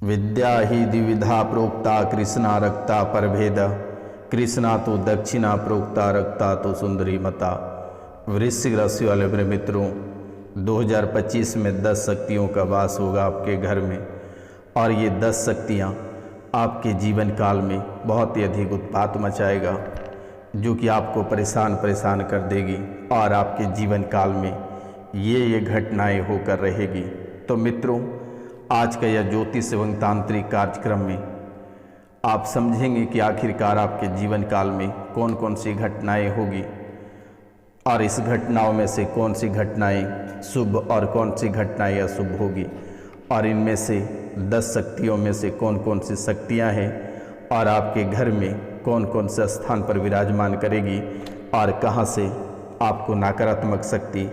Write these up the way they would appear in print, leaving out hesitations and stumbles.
विद्या हि द्विविधा प्रोक्ता कृष्णा रक्ता परभेद। कृष्णा तो दक्षिणा प्रोक्ता रक्ता तो सुंदरी मता। वृश्चिक राशि वाले मेरे मित्रों, 2025 में 10 शक्तियों का वास होगा आपके घर में, और ये 10 शक्तियाँ आपके जीवन काल में बहुत ही अधिक उत्पात मचाएगा, जो कि आपको परेशान कर देगी और आपके जीवन काल में ये घटनाएं होकर रहेगी। तो मित्रों, आज का यह ज्योतिष एवं तांत्रिक कार्यक्रम में आप समझेंगे कि आखिरकार आपके जीवन काल में कौन कौन सी घटनाएं होगी, और इस घटनाओं में से कौन सी घटनाएं शुभ और कौन सी घटनाएं अशुभ होगी, और इनमें से 10 शक्तियों में से कौन कौन सी शक्तियां हैं, और आपके घर में कौन कौन से स्थान पर विराजमान करेगी, और कहां से आपको नकारात्मक शक्ति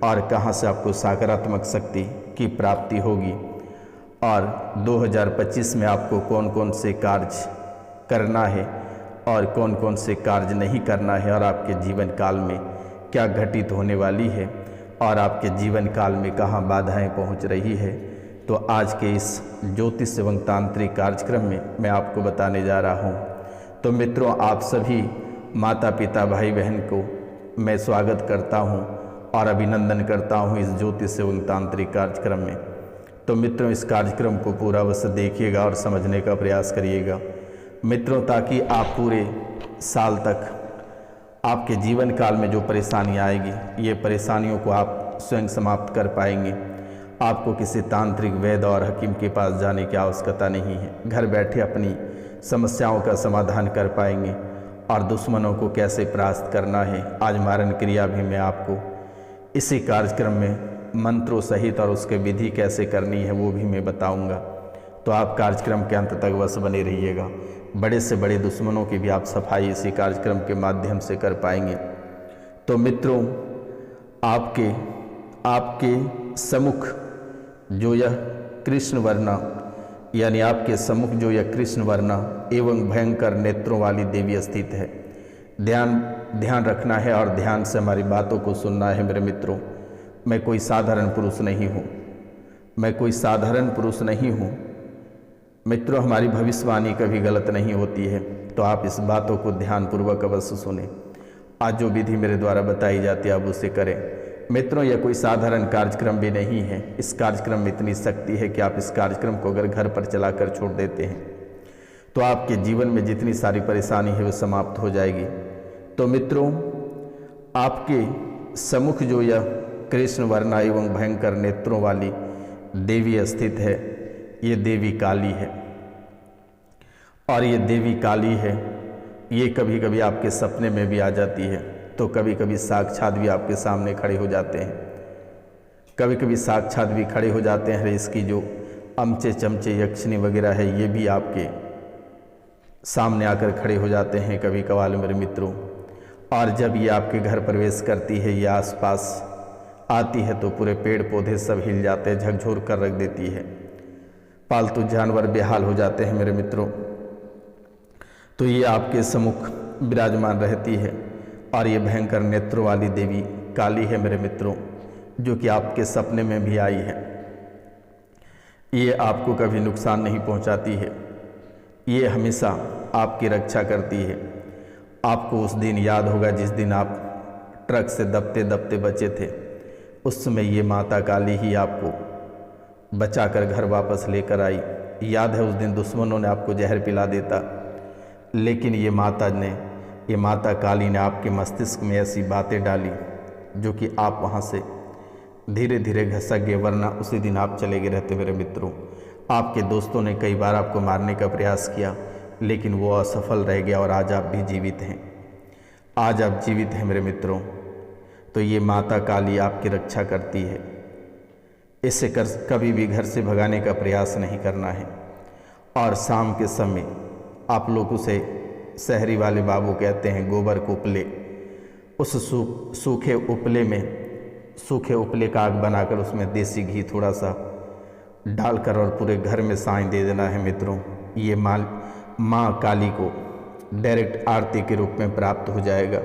और कहां से आपको सकारात्मक शक्ति की प्राप्ति होगी, और 2025 में आपको कौन कौन से कार्य करना है और कौन कौन से कार्य नहीं करना है, और आपके जीवन काल में क्या घटित होने वाली है, और आपके जीवन काल में कहाँ बाधाएं पहुंच रही है। तो आज के इस ज्योतिष एवं तांत्रिक कार्यक्रम में मैं आपको बताने जा रहा हूं। तो मित्रों, आप सभी माता पिता भाई बहन को मैं स्वागत करता हूं और अभिनंदन करता हूं इस ज्योतिष एवं तांत्रिक कार्यक्रम में। तो मित्रों, इस कार्यक्रम को पूरा अवश्य देखिएगा और समझने का प्रयास करिएगा मित्रों, ताकि आप पूरे साल तक आपके जीवन काल में जो परेशानियां आएगी, ये परेशानियों को आप स्वयं समाप्त कर पाएंगे। आपको किसी तांत्रिक वैद्य और हकीम के पास जाने की आवश्यकता नहीं है। घर बैठे अपनी समस्याओं का समाधान कर पाएंगे, और दुश्मनों को कैसे परास्त करना है, आज मारण क्रिया भी मैं आपको इसी कार्यक्रम में मंत्रों सहित और उसके विधि कैसे करनी है वो भी मैं बताऊंगा। तो आप कार्यक्रम के अंत तक बस बने रहिएगा। बड़े से बड़े दुश्मनों की भी आप सफाई इसी कार्यक्रम के माध्यम से कर पाएंगे। तो मित्रों, आपके सम्मुख जो यह कृष्ण वर्णा, यानी आपके सम्मुख जो यह कृष्ण वर्णा एवं भयंकर नेत्रों वाली देवी स्थित है। ध्यान रखना है और ध्यान से हमारी बातों को सुनना है मेरे मित्रों। मैं कोई साधारण पुरुष नहीं हूँ मित्रों, हमारी भविष्यवाणी कभी गलत नहीं होती है। तो आप इस बातों को ध्यानपूर्वक अवश्य सुने। आज जो विधि मेरे द्वारा बताई जाती है आप उसे करें मित्रों। यह कोई साधारण कार्यक्रम भी नहीं है। इस कार्यक्रम में इतनी शक्ति है कि आप इस कार्यक्रम को अगर घर पर चलाकर छोड़ देते हैं तो आपके जीवन में जितनी सारी परेशानी है वो समाप्त हो जाएगी। तो मित्रों, आपके सम्मुख जो यह कृष्ण वर्णा एवं भयंकर नेत्रों वाली देवी स्थित है, ये देवी काली है। और ये देवी काली है, ये कभी कभी आपके सपने में भी आ जाती है, तो कभी कभी साक्षात भी आपके सामने खड़े हो जाते हैं। कभी कभी साक्षात भी खड़े हो जाते हैं। इसकी जो अमचे चमचे यक्षिणी वगैरह है, ये भी आपके सामने आकर खड़े हो जाते हैं कभी कभार मेरे मित्रों। और जब ये आपके घर प्रवेश करती है, ये आसपास आती है, तो पूरे पेड़ पौधे सब हिल जाते हैं, झकझोर कर रख देती है। पालतू जानवर बेहाल हो जाते हैं मेरे मित्रों। तो ये आपके सम्मुख विराजमान रहती है, और ये भयंकर नेत्रों वाली देवी काली है मेरे मित्रों, जो कि आपके सपने में भी आई है। ये आपको कभी नुकसान नहीं पहुंचाती है, ये हमेशा आपकी रक्षा करती है। आपको उस दिन याद होगा जिस दिन आप ट्रक से दबते दबते बचे थे। उस समय ये माता काली ही आपको बचाकर घर वापस लेकर आई। याद है, उस दिन दुश्मनों ने आपको जहर पिला देता, लेकिन ये माता काली ने आपके मस्तिष्क में ऐसी बातें डाली जो कि आप वहाँ से धीरे धीरे घसक गए, वरना उसी दिन आप चले गए रहते मेरे मित्रों। आपके दोस्तों ने कई बार आपको मारने का प्रयास किया, लेकिन वो असफल रह गया, और आज आप भी जीवित हैं। आज आप जीवित हैं मेरे मित्रों। तो ये माता काली आपकी रक्षा करती है। इसे कभी भी घर से भगाने का प्रयास नहीं करना है। और शाम के समय आप लोग उसे शहरी वाले बाबू कहते हैं गोबर को उपले, उस सूखे उपले का आग बनाकर उसमें देसी घी थोड़ा सा डालकर और पूरे घर में साँच दे देना है मित्रों। ये माँ काली को डायरेक्ट आरती के रूप में प्राप्त हो जाएगा।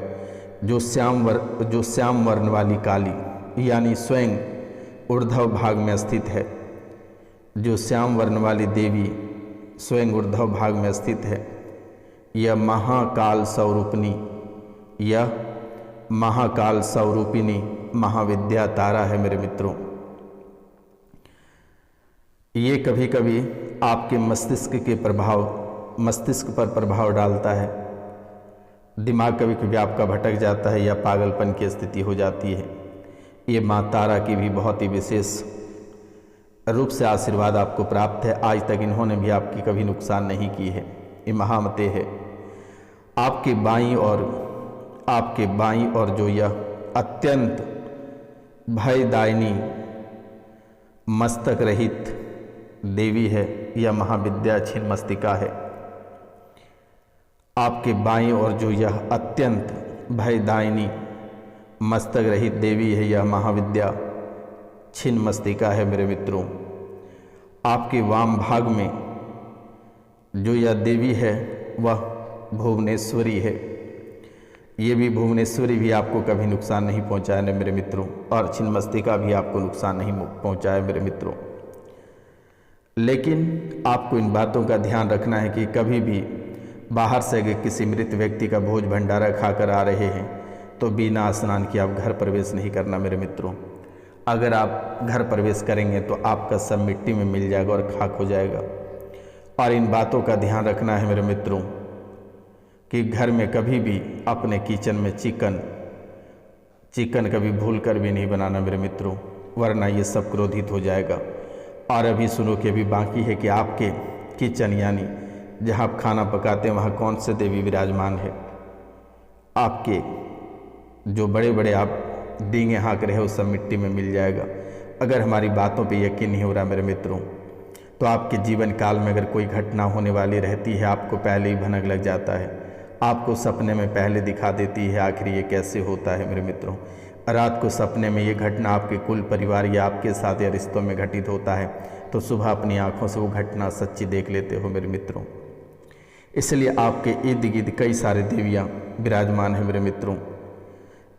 जो श्याम वर्ण वाली काली, यानी स्वयं ऊर्ध्व भाग में स्थित है, जो श्याम वर्ण वाली देवी स्वयं ऊर्ध्व भाग में स्थित है, यह महाकाल स्वरूपिणी, यह महाकाल स्वरूपिणी महाविद्या तारा है मेरे मित्रों। ये कभी कभी आपके मस्तिष्क पर प्रभाव डालता है। दिमाग कभी कभी आपका भटक जाता है या पागलपन की स्थिति हो जाती है। ये माँ तारा की भी बहुत ही विशेष रूप से आशीर्वाद आपको प्राप्त है। आज तक इन्होंने भी आपकी कभी नुकसान नहीं की है। ये महामते है। आपके बाईं और जो यह अत्यंत भयदायिनी मस्तक रहित देवी है, यह महाविद्या छिन्नमस्तिका है। आपके बाईं और जो यह अत्यंत भयदायिनी मस्तक रहित देवी है, यह महाविद्या छिन्नमस्तिका है मेरे मित्रों। आपके वाम भाग में जो यह देवी है वह भुवनेश्वरी है। ये भी भुवनेश्वरी भी आपको कभी नुकसान नहीं पहुंचाए ना मेरे मित्रों, और छिन्नमस्तिका भी आपको नुकसान नहीं पहुंचाए मेरे मित्रों। लेकिन आपको इन बातों का ध्यान रखना है कि कभी भी बाहर से अगर किसी मृत व्यक्ति का भोज भंडारा खाकर आ रहे हैं तो बिना स्नान किए आप घर प्रवेश नहीं करना मेरे मित्रों। अगर आप घर प्रवेश करेंगे तो आपका सब मिट्टी में मिल जाएगा और खाक हो जाएगा। और इन बातों का ध्यान रखना है मेरे मित्रों कि घर में कभी भी अपने किचन में चिकन कभी भूल कर भी नहीं बनाना मेरे मित्रों, वरना ये सब क्रोधित हो जाएगा। और अभी सुनो कि अभी बाकी है कि आपके किचन यानी जहाँ आप खाना पकाते हैं वहाँ कौन से देवी विराजमान है। आपके जो बड़े बड़े आप डींगे हाँक रहे हो सब मिट्टी में मिल जाएगा। अगर हमारी बातों पे यकीन नहीं हो रहा मेरे मित्रों तो आपके जीवन काल में अगर कोई घटना होने वाली रहती है, आपको पहले ही भनक लग जाता है, आपको सपने में पहले दिखा देती है। आखिर ये कैसे होता है मेरे मित्रों? रात को सपने में ये घटना आपके कुल परिवार या आपके साथ या रिश्तों में घटित होता है तो सुबह अपनी आंखों से वो घटना सच्ची देख लेते हो मेरे मित्रों। इसलिए आपके इर्द गिर्द कई सारे देवियाँ विराजमान हैं मेरे मित्रों।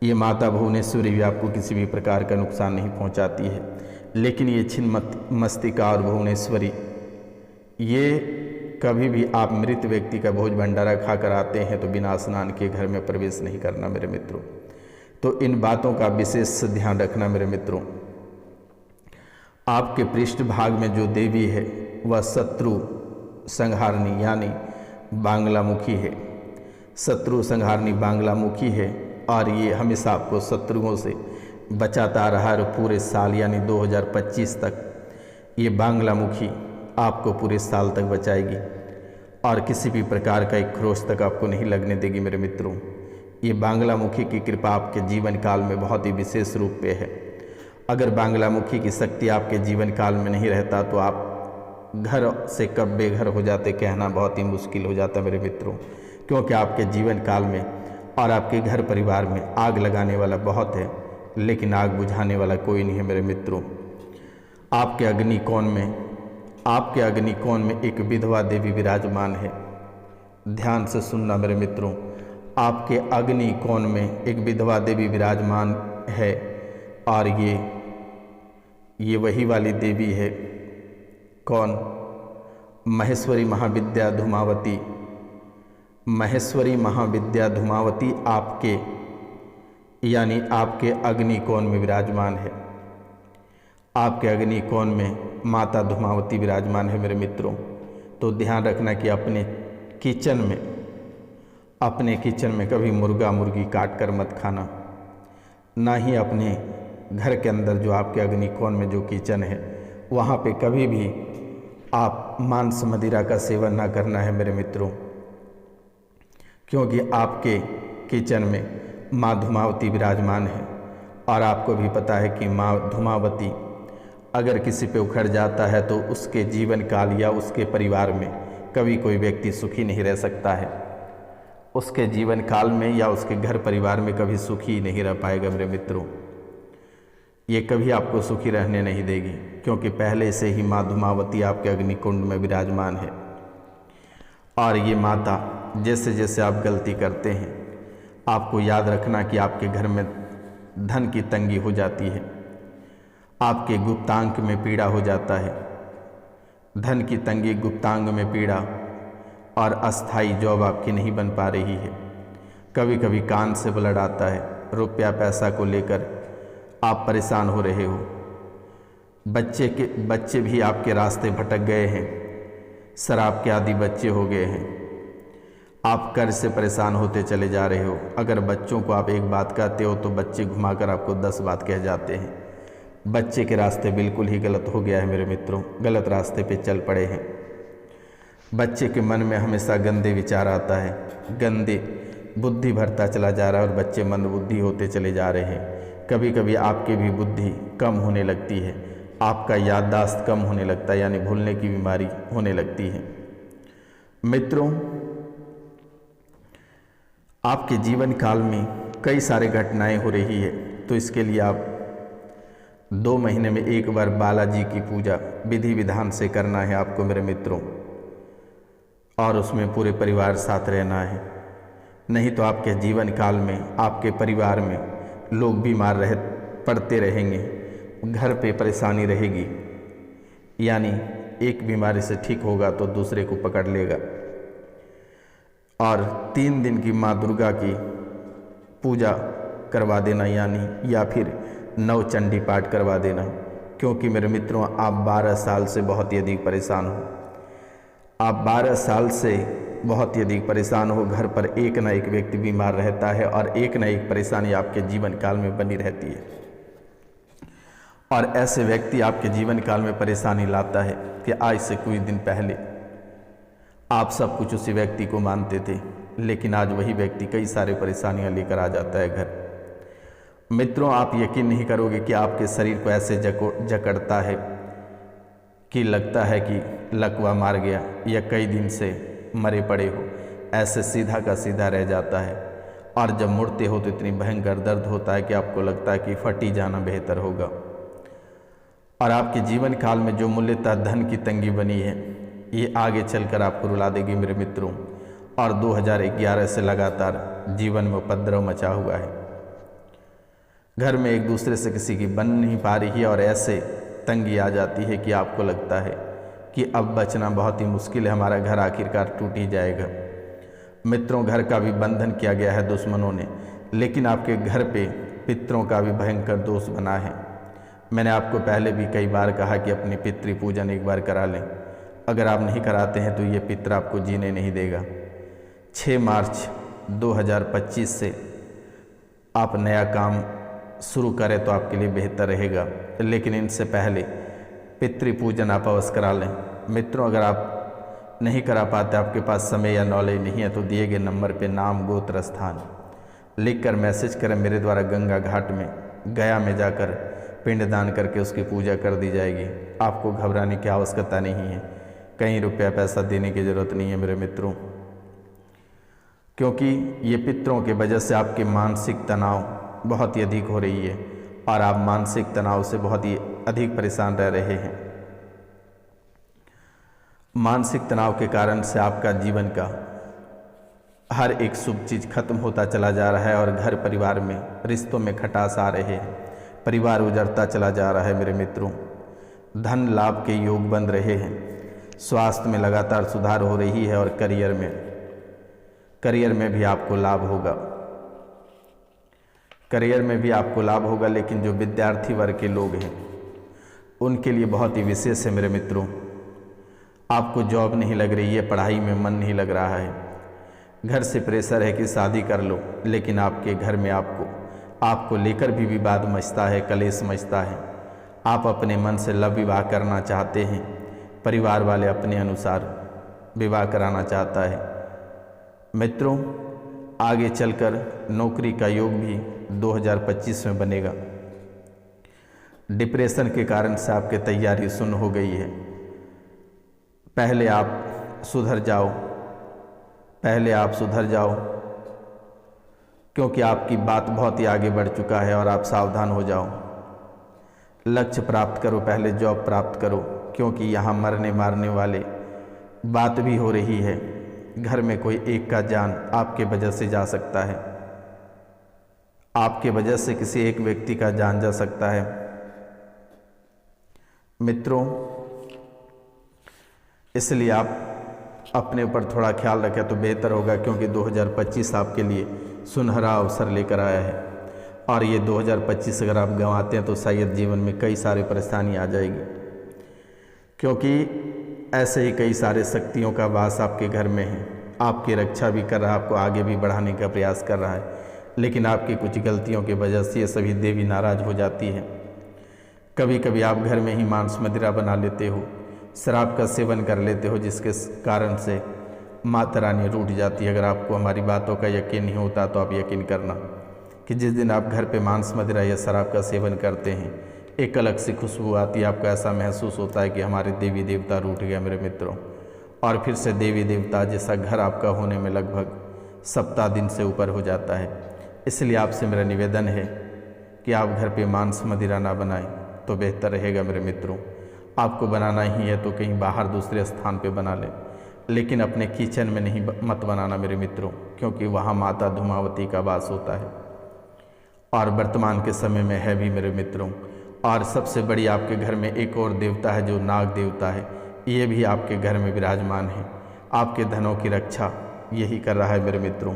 ये माता भुवनेश्वरी भी आपको किसी भी प्रकार का नुकसान नहीं पहुंचाती है। लेकिन ये छिन्नमस्तिका और भुवनेश्वरी, ये कभी भी आप मृत व्यक्ति का भोज भंडारा खाकर आते हैं तो बिना स्नान के घर में प्रवेश नहीं करना मेरे मित्रों। तो इन बातों का विशेष ध्यान रखना मेरे मित्रों। आपके पृष्ठ भाग में जो देवी है वह शत्रु संहारणी यानी बांग्लामुखी है। शत्रु संहारणी बांग्लामुखी है और ये हमेशा आपको शत्रुओं से बचाता रहा है। पूरे साल यानी 2025 तक ये बांग्लामुखी आपको पूरे साल तक बचाएगी और किसी भी प्रकार का एक खरोच तक आपको नहीं लगने देगी मेरे मित्रों। ये बांग्लामुखी की कृपा आपके जीवन काल में बहुत ही विशेष रूप पे है। अगर बांग्लामुखी की शक्ति आपके जीवन काल में नहीं रहता तो आप घर से कब बेघर हो जाते कहना बहुत ही मुश्किल हो जाता मेरे मित्रों, क्योंकि आपके जीवन काल में और आपके घर परिवार में आग लगाने वाला बहुत है लेकिन आग बुझाने वाला कोई नहीं है मेरे मित्रों। आपके अग्निकोण में एक विधवा देवी विराजमान है। ध्यान से सुनना मेरे मित्रों, आपके अग्निकोण में एक विधवा देवी विराजमान है और ये वही वाली देवी है। कौन? महेश्वरी महाविद्या धूमावती। महेश्वरी महाविद्या धूमावती आपके यानी आपके अग्निकोण में विराजमान है। आपके अग्निकोण में माता धूमावती विराजमान है मेरे मित्रों। तो ध्यान रखना कि अपने किचन में कभी मुर्गा मुर्गी काट कर मत खाना, ना ही अपने घर के अंदर जो आपके अग्निकोण में जो किचन है वहाँ पे कभी भी आप मांस मदिरा का सेवन ना करना है मेरे मित्रों, क्योंकि आपके किचन में माँ धूमावती विराजमान है। और आपको भी पता है कि माँ धूमावती अगर किसी पे उखड़ जाता है तो उसके जीवन काल या उसके परिवार में कभी कोई व्यक्ति सुखी नहीं रह सकता है। उसके जीवन काल में या उसके घर परिवार में कभी सुखी नहीं रह पाएगा मेरे मित्रों। ये कभी आपको सुखी रहने नहीं देगी, क्योंकि पहले से ही माँ धूमावती आपके अग्निकुंड में विराजमान है। और ये माता जैसे जैसे आप गलती करते हैं आपको याद रखना कि आपके घर में धन की तंगी हो जाती है, आपके गुप्तांक में पीड़ा हो जाता है, धन की तंगी, गुप्तांग में पीड़ा और अस्थाई जॉब आपकी नहीं बन पा रही है। कभी कभी कान से ब्लड आता है। रुपया पैसा को लेकर आप परेशान हो रहे हो। बच्चे भी आपके रास्ते भटक गए हैं। शराब के आदी बच्चे हो गए हैं। आप कर्ज से परेशान होते चले जा रहे हो। अगर बच्चों को आप एक बात कहते हो तो बच्चे घुमाकर आपको 10 बात कह जाते हैं। बच्चे के रास्ते बिल्कुल ही गलत हो गया है मेरे मित्रों, गलत रास्ते पे चल पड़े हैं। बच्चे के मन में हमेशा गंदे विचार आता है, गंदे बुद्धि भरता चला जा रहा है और बच्चे मंदबुद्धि होते चले जा रहे हैं। कभी कभी आपकी भी बुद्धि कम होने लगती है, आपका याददाश्त कम होने लगता है, यानी भूलने की बीमारी होने लगती है। मित्रों, आपके जीवन काल में कई सारे घटनाएं हो रही है, तो इसके लिए आप 2 महीने में एक बार बालाजी की पूजा विधि विधान से करना है आपको मेरे मित्रों, और उसमें पूरे परिवार साथ रहना है। नहीं तो आपके जीवन काल में आपके परिवार में लोग बीमार पड़ते रहेंगे, घर पे परेशानी रहेगी, यानी एक बीमारी से ठीक होगा तो दूसरे को पकड़ लेगा। और 3 दिन की माँ दुर्गा की पूजा करवा देना, यानी या फिर 9 चंडी पाठ करवा देना, क्योंकि मेरे मित्रों आप 12 साल से बहुत ही अधिक परेशान हो। आप 12 साल से बहुत ही अधिक परेशान हो। घर पर एक ना एक व्यक्ति बीमार रहता है और एक ना एक परेशानी आपके जीवन काल में बनी रहती है। और ऐसे व्यक्ति आपके जीवन काल में परेशानी लाता है कि आज से कुछ दिन पहले आप सब कुछ उसी व्यक्ति को मानते थे, लेकिन आज वही व्यक्ति कई सारे परेशानियां लेकर आ जाता है घर। मित्रों, आप यकीन नहीं करोगे कि आपके शरीर को ऐसे जकड़ता है कि लगता है कि लकवा मार गया या कई दिन से मरे पड़े हो। ऐसे सीधा का सीधा रह जाता है, और जब मुड़ते हो तो इतनी भयंकर दर्द होता है कि आपको लगता है कि फटी जाना बेहतर होगा। और आपके जीवन काल में जो मूल्यतः धन की तंगी बनी है, ये आगे चलकर आपको रुला देगी मेरे मित्रों। और 2011 से लगातार जीवन में उपद्रव मचा हुआ है। घर में एक दूसरे से किसी की बन नहीं पा रही है, और ऐसे तंगी आ जाती है कि आपको लगता है कि अब बचना बहुत ही मुश्किल है, हमारा घर आखिरकार टूट ही जाएगा। मित्रों, घर का भी बंधन किया गया है दुश्मनों ने, लेकिन आपके घर पे पितरों का भी भयंकर दोष बना है। मैंने आपको पहले भी कई बार कहा कि अपनी पितृ पूजन एक बार करा लें। अगर आप नहीं कराते हैं तो ये पितर आपको जीने नहीं देगा। 6 मार्च 2025 से आप नया काम शुरू करें तो आपके लिए बेहतर रहेगा, लेकिन इनसे पहले पितृ पूजन आप अवश्य करा लें। मित्रों, अगर आप नहीं करा पाते, आपके पास समय या नॉलेज नहीं है, तो दिए गए नंबर पे नाम, गोत्र, स्थान लिखकर मैसेज करें। मेरे द्वारा गंगा घाट में, गया में जाकर पिंडदान करके उसकी पूजा कर दी जाएगी। आपको घबराने की आवश्यकता नहीं है, कहीं रुपया पैसा देने की ज़रूरत नहीं है मेरे मित्रों, क्योंकि ये पितरों के वजह से आपके मानसिक तनाव बहुत ही अधिक हो रही है, और आप मानसिक तनाव से बहुत ही अधिक परेशान रह रहे हैं। मानसिक तनाव के कारण से आपका जीवन का हर एक शुभ चीज़ खत्म होता चला जा रहा है, और घर परिवार में रिश्तों में खटास आ रहे हैं, परिवार उजड़ता चला जा रहा है मेरे मित्रों। धन लाभ के योग बन रहे हैं, स्वास्थ्य में लगातार सुधार हो रही है, और करियर में भी आपको लाभ होगा। करियर में भी आपको लाभ होगा, लेकिन जो विद्यार्थी वर्ग के लोग हैं उनके लिए बहुत ही विशेष है मेरे मित्रों। आपको जॉब नहीं लग रही है, पढ़ाई में मन नहीं लग रहा है, घर से प्रेशर है कि शादी कर लो, लेकिन आपके घर में आपको लेकर भी विवाद मचता है, कलेश मचता है। आप अपने मन से लव विवाह करना चाहते हैं, परिवार वाले अपने अनुसार विवाह कराना चाहता है। मित्रों, आगे चलकर नौकरी का योग भी 2025 में बनेगा। डिप्रेशन के कारण से आपकी तैयारी सुन्न हो गई है। पहले आप सुधर जाओ, क्योंकि आपकी बात बहुत ही आगे बढ़ चुका है, और आप सावधान हो जाओ। लक्ष्य प्राप्त करो, पहले जॉब प्राप्त करो, क्योंकि यहाँ मरने मारने वाले बात भी हो रही है। घर में कोई एक का जान आपके वजह से जा सकता है, आपके वजह से किसी एक व्यक्ति का जान जा सकता है। मित्रों, इसलिए आप अपने ऊपर थोड़ा ख्याल रखें तो बेहतर होगा, क्योंकि 2025 आपके लिए सुनहरा अवसर लेकर आया है। और ये 2025 अगर आप गंवाते हैं तो शायद जीवन में कई सारी परेशानी आ जाएगी, क्योंकि ऐसे ही कई सारे शक्तियों का वास आपके घर में है। आपकी रक्षा भी कर रहा है, आपको आगे भी बढ़ाने का प्रयास कर रहा है, लेकिन आपकी कुछ गलतियों की वजह से ये सभी देवी नाराज़ हो जाती है। कभी कभी आप घर में ही मांस मदिरा बना लेते हो, शराब का सेवन कर लेते हो, जिसके कारण से माता रानी रूठ जाती है। अगर आपको हमारी बातों का यकीन नहीं होता तो आप यकीन करना कि जिस दिन आप घर पे मांस मदिरा या शराब का सेवन करते हैं, एक अलग सी खुशबू आती है। आपको ऐसा महसूस होता है कि हमारे देवी देवता रूठ गए मेरे मित्रों, और फिर से देवी देवता जैसा घर आपका होने में लगभग सप्ताह दिन से ऊपर हो जाता है। इसलिए आपसे मेरा निवेदन है कि आप घर पे मांस मदिरा ना बनाएं तो बेहतर रहेगा मेरे मित्रों। आपको बनाना ही है तो कहीं बाहर दूसरे स्थान पे बना लें, लेकिन अपने किचन में नहीं मत बनाना मेरे मित्रों, क्योंकि वहाँ माता धूमावती का वास होता है और वर्तमान के समय में है भी मेरे मित्रों। और सबसे बड़ी आपके घर में एक और देवता है जो नाग देवता है, ये भी आपके घर में विराजमान है। आपके धनों की रक्षा यही कर रहा है मेरे मित्रों,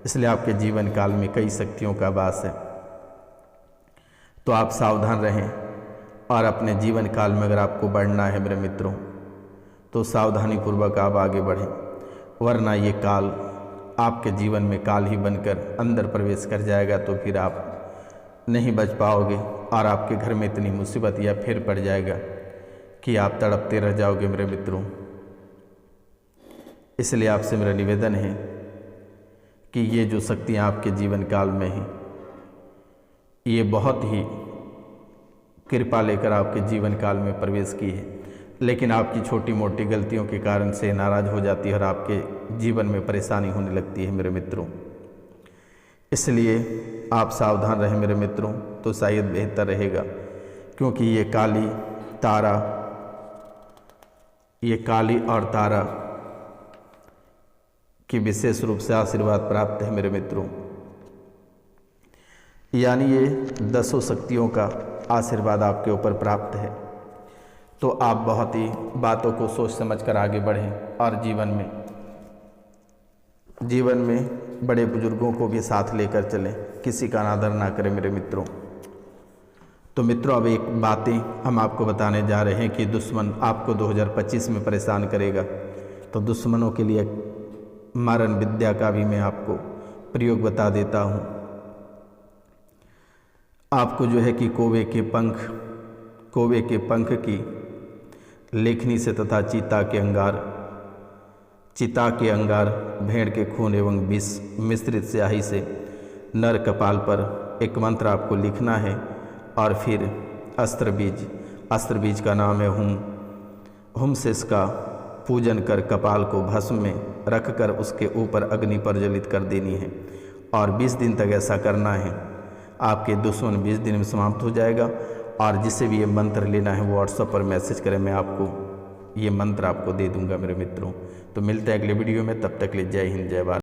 इसलिए आपके जीवन काल में कई शक्तियों का वास है। तो आप सावधान रहें, और अपने जीवन काल में अगर आपको बढ़ना है मेरे मित्रों तो सावधानी पूर्वक आप आगे बढ़ें, वरना ये काल आपके जीवन में काल ही बनकर अंदर प्रवेश कर जाएगा, तो फिर आप नहीं बच पाओगे और आपके घर में इतनी मुसीबत या फिर पड़ जाएगा कि आप तड़पते रह जाओगे मेरे मित्रों। इसलिए आपसे मेरा निवेदन है कि ये जो शक्तियाँ आपके जीवन काल में हैं, ये बहुत ही कृपा लेकर आपके जीवन काल में प्रवेश की है, लेकिन आपकी छोटी मोटी गलतियों के कारण से नाराज़ हो जाती है और आपके जीवन में परेशानी होने लगती है मेरे मित्रों। इसलिए आप सावधान रहें मेरे मित्रों तो शायद बेहतर रहेगा, क्योंकि ये काली और तारा की विशेष रूप से आशीर्वाद प्राप्त है मेरे मित्रों। यानी ये 10 शक्तियों का आशीर्वाद आपके ऊपर प्राप्त है। तो आप बहुत ही बातों को सोच समझकर आगे बढ़ें और जीवन में बड़े बुजुर्गों को भी साथ लेकर चलें, किसी का अनादर ना करें मेरे मित्रों। तो मित्रों, अब एक बातें हम आपको बताने जा रहे हैं कि दुश्मन आपको 2025 में परेशान करेगा, तो दुश्मनों के लिए मारन विद्या का भी मैं आपको प्रयोग बता देता हूँ। आपको जो है कि कौवे के पंख की लेखनी से तथा चिता के अंगार, भेड़ के खून एवं विष मिश्रित स्याही से नर कपाल पर एक मंत्र आपको लिखना है, और फिर अस्त्र बीज का नाम है हुम से इसका पूजन कर कपाल को भस्म में रखकर उसके ऊपर अग्नि प्रज्वलित कर देनी है, और 20 दिन तक ऐसा करना है। आपके दुश्मन 20 दिन में समाप्त हो जाएगा। और जिसे भी ये मंत्र लेना है वो व्हाट्सएप पर मैसेज करें, मैं आपको ये मंत्र आपको दे दूंगा मेरे मित्रों। तो मिलते हैं अगले वीडियो में, तब तक ले जय हिंद जय भारत।